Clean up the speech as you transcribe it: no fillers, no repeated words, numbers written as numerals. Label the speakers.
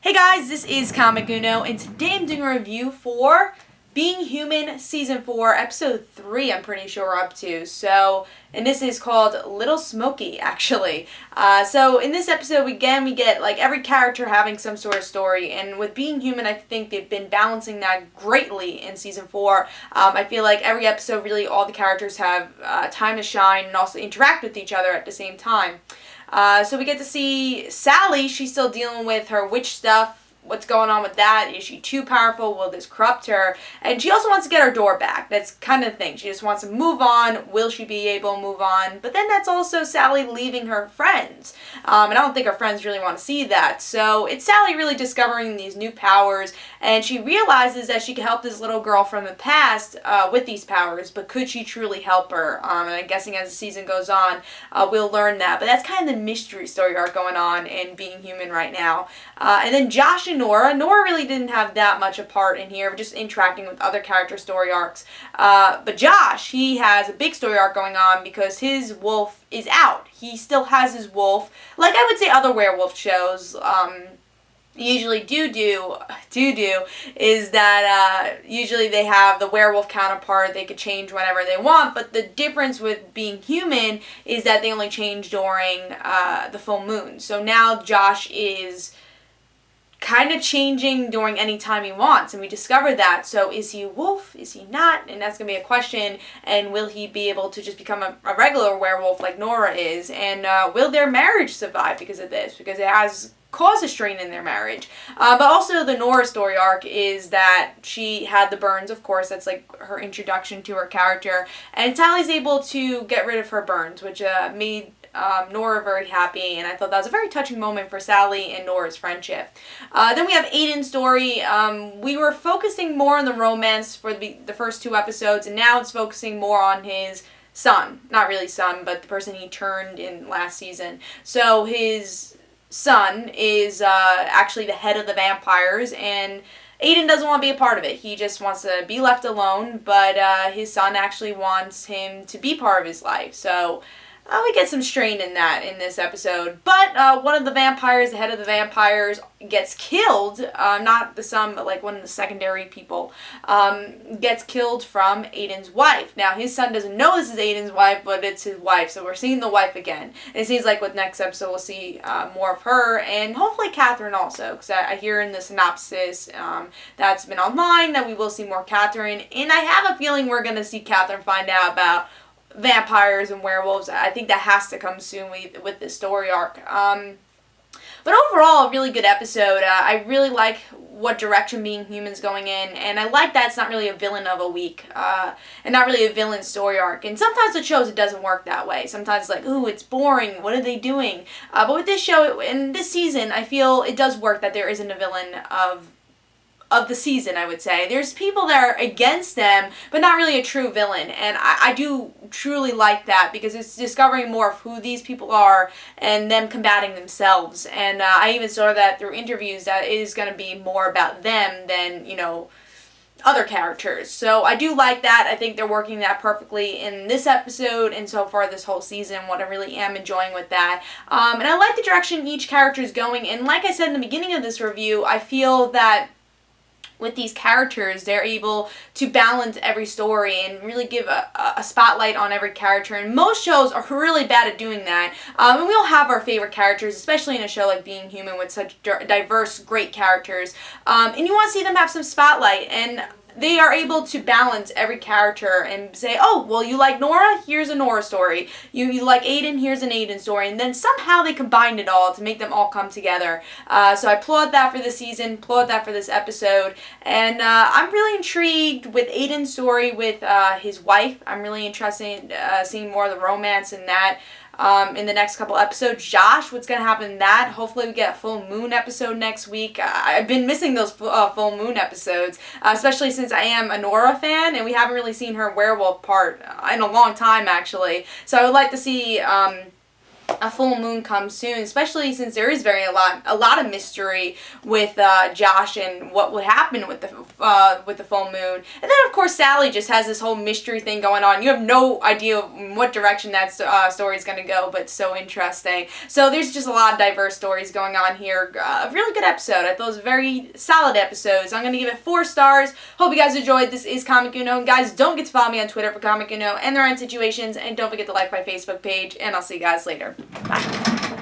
Speaker 1: Hey guys, this is Comic Uno, and today I'm doing a review for Being Human Season 4, Episode 3, I'm pretty sure we're up to. And this is called Lil Smokie, actually. So in this episode, we get like every character having some sort of story, and with Being Human, I think they've been balancing that greatly in Season 4. I feel like every episode, really, all the characters have time to shine and also interact with each other at the same time. So we get to see Sally. She's still dealing with her witch stuff. What's going on with that? Is she too powerful? Will this corrupt her? And she also wants to get her door back. That's kind of the thing. She just wants to move on. Will she be able to move on? But then that's also Sally leaving her friends. And I don't think her friends really want to see that. So it's Sally really discovering these new powers. And she realizes that she can help this little girl from the past with these powers. But could she truly help her? And I'm guessing as the season goes on, we'll learn that. But that's kind of the mystery story arc going on in Being Human right now. And then Josh and Nora. Nora really didn't have that much a part in here, just interacting with other character story arcs. But Josh, he has a big story arc going on because his wolf is out. He still has his wolf. Like I would say other werewolf shows usually do is that usually they have the werewolf counterpart. They could change whenever they want, but the difference with Being Human is that they only change during the full moon. So now Josh is kind of changing during any time he wants, and we discovered that. So is he a wolf? Is he not? And that's going to be a question. And will he be able to just become a regular werewolf like Nora is? And will their marriage survive because of this? Because it has caused a strain in their marriage. But also the Nora story arc is that she had the burns, of course. That's like her introduction to her character. And Sally's able to get rid of her burns, which made Nora very happy, and I thought that was a very touching moment for Sally and Nora's friendship. Then we have Aiden's story. We were focusing more on the romance for the first two episodes, and now it's focusing more on his son. Not really son, but the person he turned in last season. So his son is actually the head of the vampires, and Aiden doesn't want to be a part of it. He just wants to be left alone, but his son actually wants him to be part of his life. So we get some strain in that in this episode. But one of the vampires, the head of the vampires, gets killed. Not the son, but like one of the secondary people. Gets killed from Aiden's wife. Now, his son doesn't know this is Aiden's wife, but it's his wife. So we're seeing the wife again. And it seems like with next episode, we'll see more of her. And hopefully Catherine also. Because I hear in the synopsis that's been online that we will see more Catherine. And I have a feeling we're going to see Catherine find out about vampires and werewolves. I think that has to come soon with this story arc. But overall, a really good episode. I really like what direction Being Human's going in, and I like that it's not really a villain of a week, and not really a villain story arc. And sometimes with shows, it doesn't work that way. Sometimes it's like, ooh, it's boring. What are they doing? But with this show, in this season, I feel it does work that there isn't a villain of the season, I would say. There's people that are against them, but not really a true villain. And I do truly like that because it's discovering more of who these people are and them combating themselves. And I even saw that through interviews that it is going to be more about them than, other characters. So I do like that. I think they're working that perfectly in this episode and so far this whole season, what I really am enjoying with that. And I like the direction each character is going. And like I said in the beginning of this review, I feel that with these characters, they're able to balance every story and really give a spotlight on every character. And most shows are really bad at doing that. And we all have our favorite characters, especially in a show like Being Human with such diverse, great characters. And you want to see them have some spotlight. And they are able to balance every character and say, oh, well, you like Nora? Here's a Nora story. You like Aiden? Here's an Aiden story. And then somehow they combined it all to make them all come together. So I applaud that for this season, applaud that for this episode. And I'm really intrigued with Aiden's story with his wife. I'm really interested in seeing more of the romance in that. In the next couple episodes. Josh, what's going to happen in that? Hopefully we get a full moon episode next week. I've been missing those full moon episodes, especially since I am a Nora fan, and we haven't really seen her werewolf part in a long time, actually. So I would like to see a full moon comes soon, especially since there is a lot of mystery with Josh and what would happen with the full moon. And then of course Sally just has this whole mystery thing going on. You have no idea what direction that story is going to go, but so interesting. So there's just a lot of diverse stories going on here. A really good episode. I thought it was a very solid episode. So I'm going to give it 4 stars. Hope you guys enjoyed. This is Comic Uno. Guys, don't forget to follow me on Twitter for Comic Uno and their own situations, and don't forget to like my Facebook page, and I'll see you guys later. Bye.